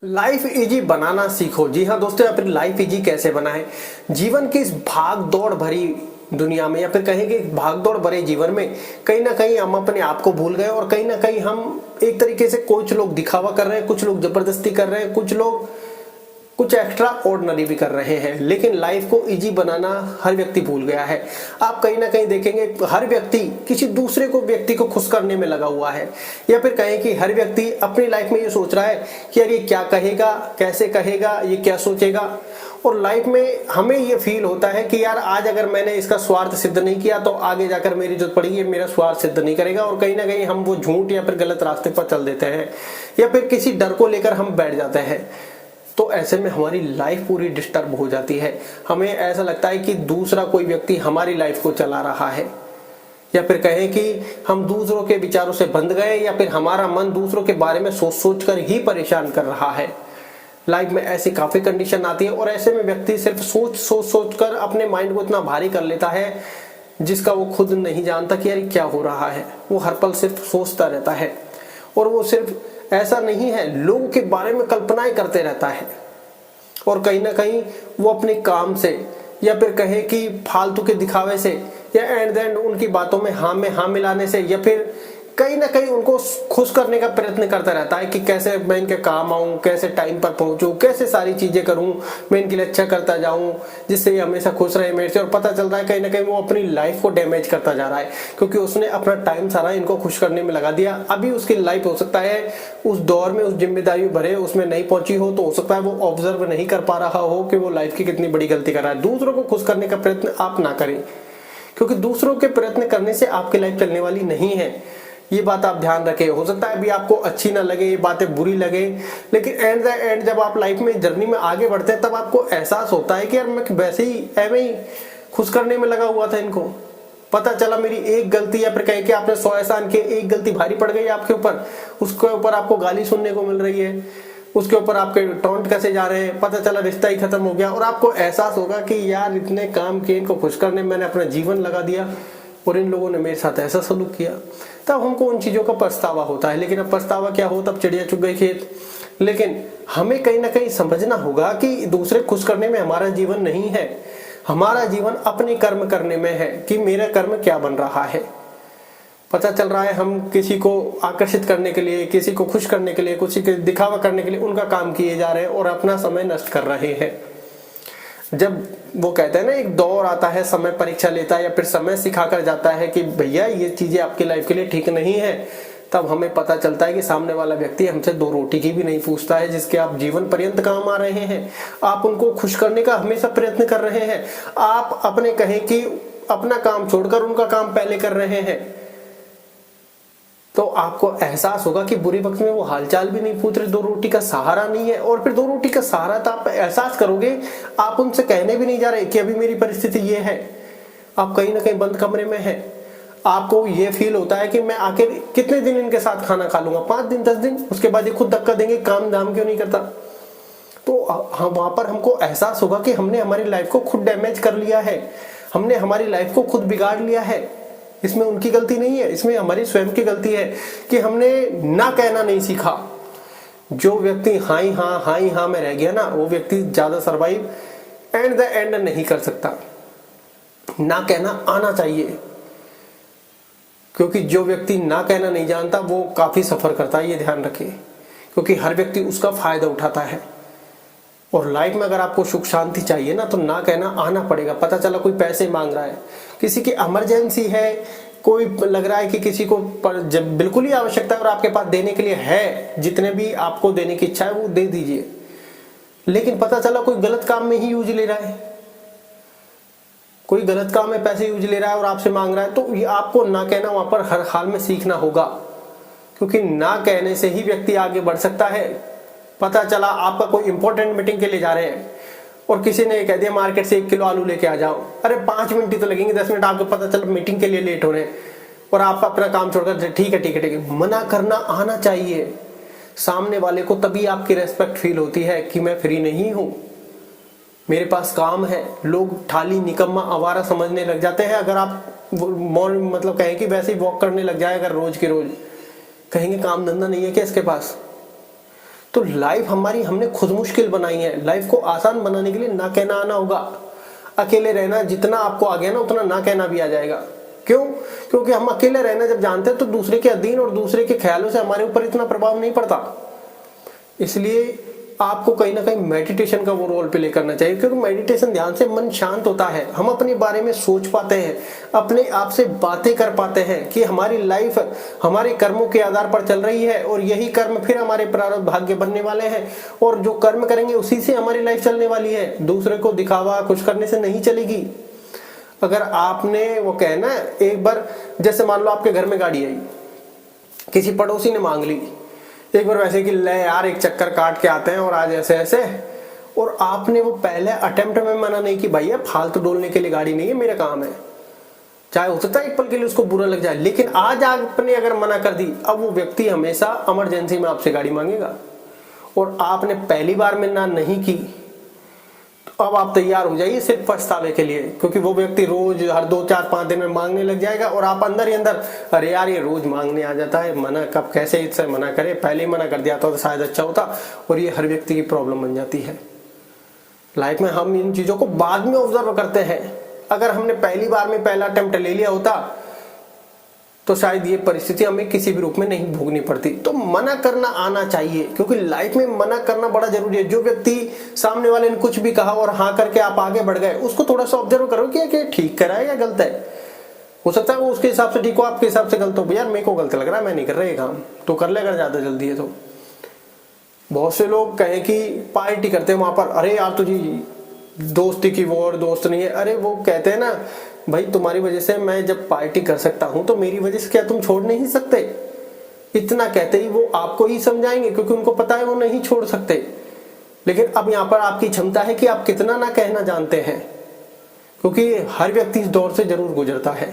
Life easy बनाना सीखो। जी हाँ दोस्तों, या फिर लाइफ इजी कैसे बनाएं। जीवन की इस भाग दौड़ भरी दुनिया में, या फिर कहेंगे भाग दौड़ भरे जीवन में, कहीं ना कहीं हम अपने आप को भूल गए और कहीं ना कहीं हम एक तरीके से, कुछ लोग दिखावा कर रहे हैं, कुछ लोग जबरदस्ती कर रहे हैं, कुछ लोग कुछ एक्स्ट्रा ऑर्डिनरी भी कर रहे हैं। लेकिन लाइफ को इजी बनाना हर व्यक्ति भूल गया है। आप कहीं ना कहीं देखेंगे हर व्यक्ति किसी दूसरे को व्यक्ति को खुश करने में लगा हुआ है, या फिर कहें कि हर व्यक्ति अपनी लाइफ में ये सोच रहा है कि यार ये क्या कहेगा, कैसे कहेगा, ये क्या सोचेगा। और लाइफ में हमें ये फील होता है कि यार आज अगर मैंने इसका स्वार्थ सिद्ध नहीं किया तो आगे जाकर मेरी जरूरत पड़ेगी, ये मेरा स्वार्थ सिद्ध नहीं करेगा। और कहीं ना कहीं हम वो झूठ या फिर गलत रास्ते पर चल देते हैं, या फिर किसी डर को लेकर हम बैठ जाते हैं। तो ऐसे में हमारी लाइफ पूरी डिस्टर्ब हो जाती है। हमें ऐसा लगता है कि दूसरा कोई व्यक्ति हमारी लाइफ को चला रहा है, या फिर कहें कि हम दूसरों के विचारों से बंध गए, या फिर हमारा मन दूसरों के बारे में सोच सोच कर ही परेशान कर रहा है। लाइफ में ऐसी काफी कंडीशन आती है और ऐसे में व्यक्ति सिर्फ सोच कर अपने माइंड को इतना भारी कर लेता है जिसका वो खुद नहीं जानता कि यार क्या हो रहा है। वो हर पल सिर्फ सोचता रहता है, और वो सिर्फ ऐसा नहीं है, लोगों के बारे में कल्पनाएं करते रहता है। और कहीं ना कहीं वो अपने काम से, या फिर कहे कि फालतू के दिखावे से, या एंड देन उनकी बातों में हाँ मिलाने से, या फिर कहीं ना कहीं उनको खुश करने का प्रयत्न करता रहता है कि कैसे मैं इनके काम आऊं, कैसे टाइम पर पहुंचूं, कैसे सारी चीजें करूं, मैं इनके लिए अच्छा करता जाऊं जिससे ये हमेशा खुश रहे मेरे से। और पता चल रहा है कहीं ना कहीं वो अपनी लाइफ को डैमेज करता जा रहा है, क्योंकि उसने अपना टाइम सारा इनको खुश करने में लगा दिया। अभी उसकी लाइफ हो सकता है उस दौर में, उस जिम्मेदारी भरे उसमें नहीं पहुंची हो, तो हो सकता है वो ऑब्जर्व नहीं कर पा रहा हो कि वो लाइफ की कितनी बड़ी गलती कर रहा है। दूसरों को खुश करने का प्रयत्न आप ना करें, क्योंकि दूसरों के प्रयत्न करने से आपकी लाइफ चलने वाली नहीं है। ये बात आप ध्यान रखें। हो सकता है अभी आपको अच्छी ना लगे, ये बातें बुरी लगे, लेकिन एंड द एंड जब आप लाइफ में जर्नी में आगे बढ़ते हैं तब आपको एहसास होता है कि यार मैं वैसे ही एवं ही खुश करने में लगा हुआ था इनको। पता चला मेरी एक गलती, या फिर कहे कि आपने 100 एहसान के एक गलती भारी पड़ गई आपके ऊपर, उसके ऊपर आपको गाली सुनने को मिल रही है, उसके ऊपर आपके टॉन्ट कैसे जा रहे हैं, पता चला रिश्ता ही खत्म हो गया। और आपको एहसास होगा कि यार इतने काम किए, इनको खुश करने में मैंने अपना जीवन लगा दिया और इन लोगों ने मेरे साथ ऐसा सलूक किया। तब हमको उन चीजों का पछतावा होता है। लेकिन अब पछतावा क्या हो, तब चिड़िया चुग गई खेत। लेकिन हमें कहीं ना कहीं समझना होगा कि दूसरे खुश करने में हमारा जीवन नहीं है। हमारा जीवन अपने कर्म करने में है कि मेरा कर्म क्या बन रहा है। पता चल रहा है हम किसी को आकर्षित करने के लिए, किसी को खुश करने के लिए, किसी के दिखावा करने के लिए उनका काम किए जा रहे हैं और अपना समय नष्ट कर रहे हैं। जब वो कहते हैं ना, एक दौर आता है, समय परीक्षा लेता है या फिर समय सिखाकर जाता है कि भैया ये चीजें आपकी लाइफ के लिए ठीक नहीं है, तब हमें पता चलता है कि सामने वाला व्यक्ति हमसे 2 रोटी की भी नहीं पूछता है, जिसके आप जीवन पर्यंत काम आ रहे हैं। आप उनको खुश करने का हमेशा प्रयत्न कर रहे हैं। आप अपने कहें कि अपना काम छोड़कर उनका काम पहले कर रहे हैं, तो आपको एहसास होगा कि बुरे वक्त में वो हालचाल भी नहीं पूछ रहे, 2 रोटी का सहारा नहीं है। और फिर 2 रोटी का सहारा तो आप एहसास करोगे, आप उनसे कहने भी नहीं जा रहे कि अभी मेरी परिस्थिति ये है। आप कहीं ना कहीं बंद कमरे में हैं, आपको ये फील होता है कि मैं आखिर कितने दिन इनके साथ खाना खा लूंगा, 5 दिन 10 दिन, उसके बाद ये खुद धक्का देंगे, काम दाम क्यों नहीं करता। तो हम वहां पर हमको एहसास होगा कि हमने हमारी लाइफ को खुद डैमेज कर लिया है, हमने हमारी लाइफ को खुद बिगाड़ लिया है। इसमें उनकी गलती नहीं है, इसमें हमारी स्वयं की गलती है कि हमने ना कहना नहीं सीखा। जो व्यक्ति हाँ ही हाँ में रह गया ना, वो व्यक्ति ज्यादा सरवाइव एंड द एंड नहीं कर सकता। ना कहना आना चाहिए, क्योंकि जो व्यक्ति ना कहना नहीं जानता वो काफी सफर करता है, ये ध्यान रखिए। क्योंकि हर व्यक्ति उसका फायदा उठाता है। और लाइफ में अगर आपको सुख शांति चाहिए ना, तो ना कहना आना पड़ेगा। पता चला कोई पैसे मांग रहा है, किसी की इमरजेंसी है, कोई लग रहा है कि किसी को जब बिल्कुल ही आवश्यकता है और आपके पास देने के लिए है, जितने भी आपको देने की इच्छा है वो दे दीजिए। लेकिन पता चला कोई गलत काम में ही यूज ले रहा है, कोई गलत काम में पैसे यूज ले रहा है और आपसे मांग रहा है, तो ये आपको ना कहना वहां पर हर हाल में सीखना होगा। क्योंकि ना कहने से ही व्यक्ति आगे बढ़ सकता है। पता चला आपका कोई इंपॉर्टेंट मीटिंग के लिए जा रहे हैं और किसी ने कह दिया मार्केट से 1 किलो आलू लेके आ जाओ। अरे 5 मिनट ही तो लगेंगे, 10 मिनट आपको पता चला मीटिंग के लिए लेट हो रहे हैं और आप अपना काम छोड़कर ठीक है। मना करना आना चाहिए सामने वाले को, तभी आपकी रेस्पेक्ट फील होती है कि मैं फ्री नहीं हूं, मेरे पास काम है। लोग ठाली निकम्मा आवारा समझने लग जाते हैं अगर आप मतलब कहें कि वैसे ही वॉक करने लग जाए अगर रोज के रोज, कहेंगे काम धंधा नहीं है क्या इसके पास। तो लाइफ हमारी हमने खुद मुश्किल बनाई है। लाइफ को आसान बनाने के लिए ना कहना आना होगा। अकेले रहना जितना आपको आ गया ना उतना ना कहना भी आ जाएगा। क्यों? क्योंकि हम अकेले रहना जब जानते हैं तो दूसरे के अधीन और दूसरे के ख्यालों से हमारे ऊपर इतना प्रभाव नहीं पड़ता। इसलिए आपको कहीं ना कहीं मेडिटेशन का वो रोल प्ले करना चाहिए, क्योंकि मेडिटेशन ध्यान से मन शांत होता है। हम अपने बारे में सोच पाते हैं, अपने आप से बातें कर पाते हैं कि हमारी लाइफ हमारे कर्मों के आधार पर चल रही है और यही कर्म फिर हमारे प्रारब्ध भाग्य बनने वाले हैं और जो कर्म करेंगे उसी से हमारी लाइफ चलने वाली है। दूसरे को दिखावा कुछ करने से नहीं चलेगी। अगर आपने वो कहना एक बार, जैसे मान लो आपके घर में गाड़ी आई, किसी पड़ोसी ने मांग ली एक बार वैसे कि ले यार एक चक्कर काट के आते हैं और आज ऐसे ऐसे, और आपने वो पहले अटेम्प्ट में मना नहीं कि भैया फालतू डोलने के लिए गाड़ी नहीं है, मेरा काम है। चाहे हो सकता है एक पल के लिए उसको बुरा लग जाए, लेकिन आज आपने अगर मना कर दी, अब वो व्यक्ति हमेशा इमरजेंसी में आपसे गाड़ी मांगेगा। और आपने पहली बार में ना नहीं की, तो अब आप तैयार हो जाइए सिर्फ पछतावे के लिए, क्योंकि वो व्यक्ति रोज हर 2-4-5 दिन में मांगने लग जाएगा और आप अंदर ही अंदर अरे यार ये रोज मांगने आ जाता है, मना कब कैसे इससे मना करे, पहले ही मना कर दिया तो शायद अच्छा होता। और ये हर व्यक्ति की प्रॉब्लम बन जाती है लाइफ में। हम इन चीजों को बाद में ऑब्जर्व करते हैं। अगर हमने पहली बार में पहला अटेम्प्ट ले लिया होता तो शायद ये परिस्थिति हमें किसी भी रूप में नहीं भोगनी पड़ती। तो मना करना आना चाहिए, क्योंकि लाइफ में मना करना बड़ा जरूरी है। जो व्यक्ति सामने वाले ने कुछ भी कहा और हाँ करके आप आगे बढ़ गए, उसको थोड़ा सा ऑब्जर्व करो कि ठीक करा है या गलत है। हो सकता है वो उसके हिसाब से ठीक हो, आपके हिसाब से गलत हो। यार मेरे को गलत लग रहा है, मैं नहीं कर रहा ये काम, तो कर ले अगर ज्यादा जल्दी है तो। बहुत से लोग कहें कि पार्टी करते हैं वहां पर, अरे यार तुझी दोस्ती की वो और दोस्त नहीं है। अरे वो कहते हैं ना भाई तुम्हारी वजह से मैं जब पार्टी कर सकता हूं तो मेरी वजह से क्या तुम छोड़ नहीं सकते? इतना कहते ही वो आपको ही समझाएंगे, क्योंकि उनको पता है वो नहीं छोड़ सकते। लेकिन अब यहाँ पर आपकी क्षमता है कि आप कितना ना कहना जानते हैं, क्योंकि हर व्यक्ति इस दौर से जरूर गुजरता है।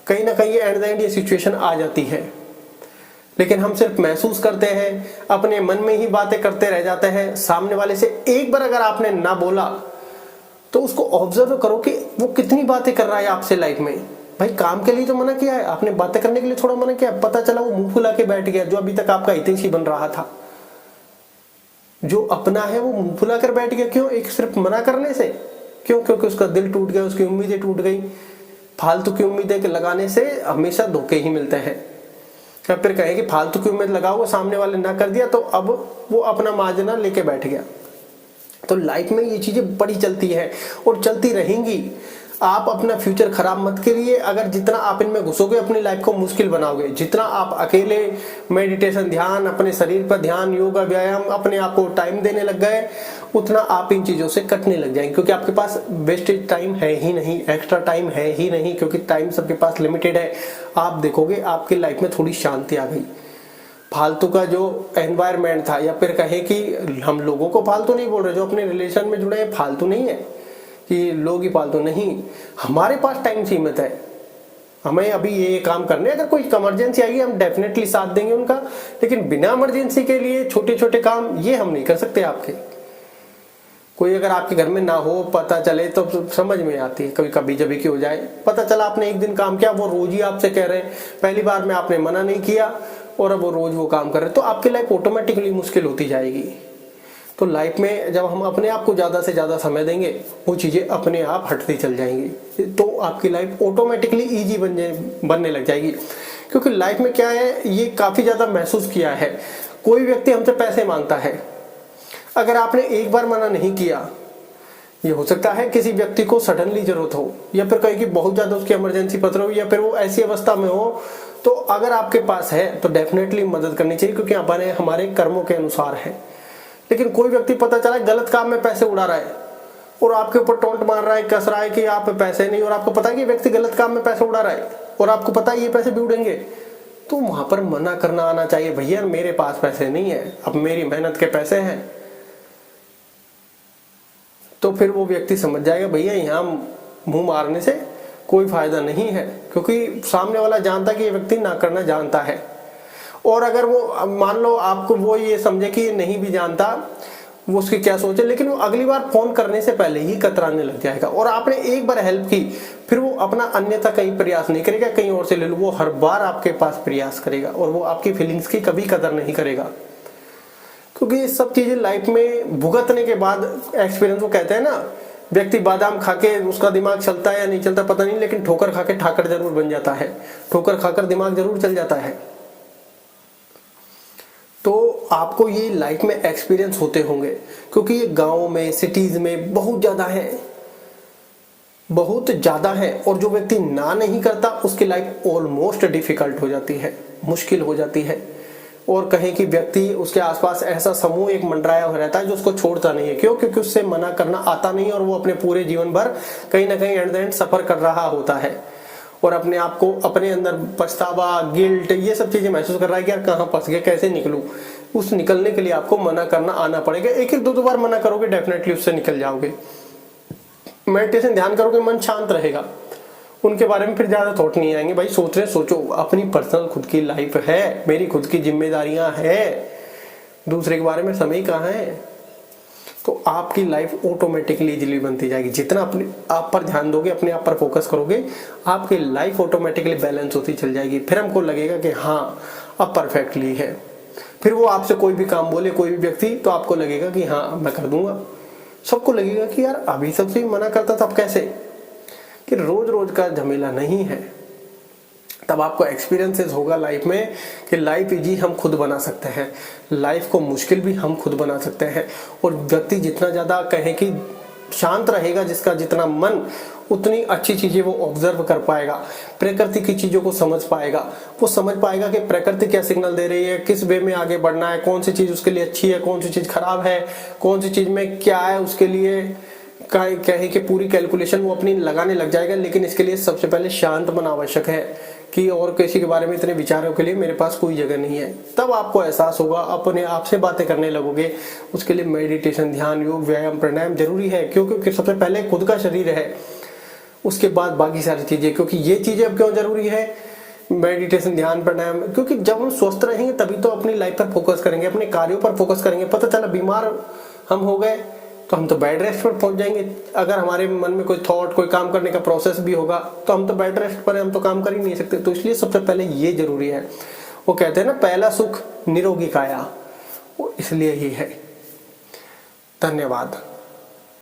कहीं ना कहीं एट द एंड ये सिचुएशन आ जाती है, लेकिन हम सिर्फ महसूस करते हैं, अपने मन में ही बातें करते रह जाते हैं। सामने वाले से एक बार अगर आपने ना बोला तो उसको ऑब्जर्व करो कि वो कितनी बातें कर रहा है आपसे लाइफ में। भाई काम के लिए तो मना किया है आपने, बातें करने के लिए थोड़ा मना किया, पता चला वो मुंह फुला के बैठ गया, जो अभी तक आपका हितैषी बन रहा था। जो अपना है वो मुंह फुला कर बैठ गया। क्यों? एक सिर्फ मना करने से। क्यों? क्योंकि उसका दिल टूट गया, उसकी उम्मीदें टूट गई। फालतू की उम्मीदें के लगाने से हमेशा धोखे ही मिलते हैं। क्या फिर कहे कि फालतू की उम्मीद लगाओ, सामने वाले ना कर दिया तो अब वो अपना माजना लेके बैठ गया। तो लाइफ में ये चीजें बड़ी चलती है और चलती रहेंगी। आप अपना फ्यूचर खराब मत करिए। अगर जितना आप इनमें घुसोगे अपनी लाइफ को मुश्किल बनाओगे। जितना आप अकेले मेडिटेशन, ध्यान, अपने शरीर पर ध्यान, योगा, व्यायाम, अपने आप को टाइम देने लग गए, उतना आप इन चीजों से कटने लग जाएंगे, क्योंकि आपके पास वेस्टेज टाइम है ही नहीं, एक्स्ट्रा टाइम है ही नहीं, क्योंकि टाइम सबके पास लिमिटेड है। आप देखोगे आपकी लाइफ में थोड़ी शांति आ गई। फालतू का जो एनवायरनमेंट था, या फिर कहे कि हम लोगों को फालतू नहीं बोल रहे, जो अपने रिलेशन में जुड़े हैं फालतू नहीं है कि लोग ही फालतू नहीं। हमारे पास टाइम सीमित है, हमें अभी ये काम करने, अगर कोई इमरजेंसी आएगी हम डेफिनेटली साथ देंगे उनका, लेकिन बिना इमरजेंसी के लिए छोटे छोटे काम ये हम नहीं कर सकते। आपके कोई अगर आपके घर में ना हो, पता चले तो समझ में आती है, कभी कभी जब की हो जाए। पता चला आपने एक दिन काम किया, वो रोज ही आपसे कह रहे हैं, पहली बार में आपने मना नहीं किया और अब वो रोज वो काम कर रहे, तो आपकी लाइफ ऑटोमेटिकली मुश्किल होती जाएगी। तो लाइफ में जब हम अपने आप को ज्यादा से ज्यादा समय देंगे, वो चीजें अपने आप हटती चल जाएंगी, तो आपकी लाइफ ऑटोमेटिकली इजी बनने लग जाएगी। क्योंकि लाइफ में क्या है, ये काफी ज्यादा महसूस किया है। कोई व्यक्ति हमसे पैसे मांगता है, अगर आपने एक बार मना नहीं किया, ये हो सकता है किसी व्यक्ति को सडनली जरूरत हो, या फिर कहीं की बहुत ज्यादा उसकी इमरजेंसी पत्र हो, या फिर वो ऐसी अवस्था में हो, तो अगर आपके पास है तो डेफिनेटली मदद करनी चाहिए, क्योंकि हमारे कर्मों के अनुसार है। लेकिन कोई व्यक्ति पता चला गलत काम में पैसे उड़ा रहा है और आपके ऊपर टोंट मार रहा है, कस रहा है कि आप पैसे नहीं, और आपको पता है कि व्यक्ति गलत काम में पैसे उड़ा रहा है और आपको पता है ये पैसे भी उड़ेंगे, तो वहां पर मना करना आना चाहिए, भैया मेरे पास पैसे नहीं है, अब मेरी मेहनत के पैसे हैं। तो फिर वो व्यक्ति समझ जाएगा भैया यहाँ मुंह मारने से कोई फायदा नहीं है, क्योंकि सामने वाला जानता कि ये व्यक्ति ना करना जानता है। और अगर वो मान लो आपको वो ये समझे कि ये नहीं भी जानता, वो उसकी क्या सोचे, लेकिन वो अगली बार फोन करने से पहले ही कतराने लग जाएगा। और आपने एक बार हेल्प की, फिर वो अपना अन्यथा कहीं प्रयास नहीं करेगा, कहीं और से ले लो, वो हर बार आपके पास प्रयास करेगा और वो आपकी फीलिंग्स की कभी कदर नहीं करेगा। क्योंकि ये सब चीजें लाइफ में भुगतने के बाद एक्सपीरियंस, वो कहते हैं ना, व्यक्ति बादाम खा के उसका दिमाग चलता है या नहीं चलता पता नहीं, लेकिन ठोकर खा के ठाकर जरूर बन जाता है, ठोकर खाकर दिमाग जरूर चल जाता है। तो आपको ये लाइफ में एक्सपीरियंस होते होंगे, क्योंकि ये गाँव में, सिटीज में बहुत ज्यादा है, बहुत ज्यादा है। और जो व्यक्ति ना नहीं करता उसकी लाइफ ऑलमोस्ट डिफिकल्ट हो जाती है, मुश्किल हो जाती है। और कहें कि व्यक्ति, उसके आसपास ऐसा समूह एक मंडराया हुआ रहता है जो उसको छोड़ता नहीं है। क्यों? क्योंकि उससे मना करना आता नहीं और वो अपने पूरे जीवन भर कहीं ना कहीं एट द एंड सफर कर रहा होता है और अपने आप को, अपने अंदर पछतावा, गिल्ट, ये सब चीजें महसूस कर रहा है कि यार कहाँ फंस गया, कैसे निकलूं। उस निकलने के लिए आपको मना करना आना पड़ेगा। एक एक दो बार मना करोगे, डेफिनेटली उससे निकल जाओगे। मेडिटेशन, ध्यान करोगे, मन शांत रहेगा, उनके बारे में फिर ज्यादा थॉट नहीं आएंगे। भाई सोच रहे सोचो, अपनी पर्सनल खुद की लाइफ है, मेरी खुद की जिम्मेदारियां हैं, दूसरे के बारे में समय कहाँ है। तो आपकी लाइफ ऑटोमेटिकली इजीली बनती जाएगी। जितना अपने आप पर ध्यान दोगे, अपने आप पर फोकस करोगे, आपकी लाइफ ऑटोमेटिकली बैलेंस होती चल जाएगी। फिर हमको लगेगा कि हाँ अब परफेक्टली है। फिर वो आपसे कोई भी काम बोले, कोई भी व्यक्ति, तो आपको लगेगा कि हाँ मैं कर दूंगा। सबको लगेगा कि यार अभी सबसे मना करता था, अब कैसे, कि रोज रोज का झमेला नहीं है। तब आपको एक्सपीरियंसेस होगा लाइफ में कि लाइफ इजी हम खुद बना सकते हैं, लाइफ को मुश्किल भी हम खुद बना सकते हैं। और व्यक्ति जितना ज्यादा कहे कि शांत रहेगा, जिसका जितना मन, उतनी अच्छी चीजें वो ऑब्जर्व कर पाएगा, प्रकृति की चीजों को समझ पाएगा। वो समझ पाएगा कि प्रकृति क्या सिग्नल दे रही है, किस वे में आगे बढ़ना है, कौन सी चीज उसके लिए अच्छी है, कौन सी चीज खराब है, कौन सी चीज में क्या है उसके लिए, कहे कि पूरी कैलकुलेशन वो अपनी लगाने लग जाएगा। लेकिन इसके लिए सबसे पहले शांत मन आवश्यक है कि और किसी के बारे में इतने विचारों के लिए मेरे पास कोई जगह नहीं है। तब आपको एहसास होगा, अपने आप से बातें करने लगोगे। उसके लिए मेडिटेशन, ध्यान, योग, व्यायाम, प्राणायाम जरूरी है, क्योंकि सबसे पहले खुद का शरीर है, उसके बाद बाकी सारी चीजें। क्योंकि ये चीजें अब क्यों जरूरी है, मेडिटेशन, ध्यान, प्राणायाम, क्योंकि जब हम स्वस्थ रहेंगे तभी तो अपनी लाइफ पर फोकस करेंगे, अपने कार्यों पर फोकस करेंगे। पता चला बीमार हम हो गए तो हम तो बेड रेस्ट पर पहुंच जाएंगे। अगर हमारे मन में कोई थॉट, कोई काम करने का प्रोसेस भी होगा तो हम तो बेड रेस्ट पर, हम तो काम कर ही नहीं सकते। तो इसलिए सबसे पहले ये जरूरी है। वो कहते हैं ना, पहला सुख निरोगी काया, वो इसलिए ही है। धन्यवाद।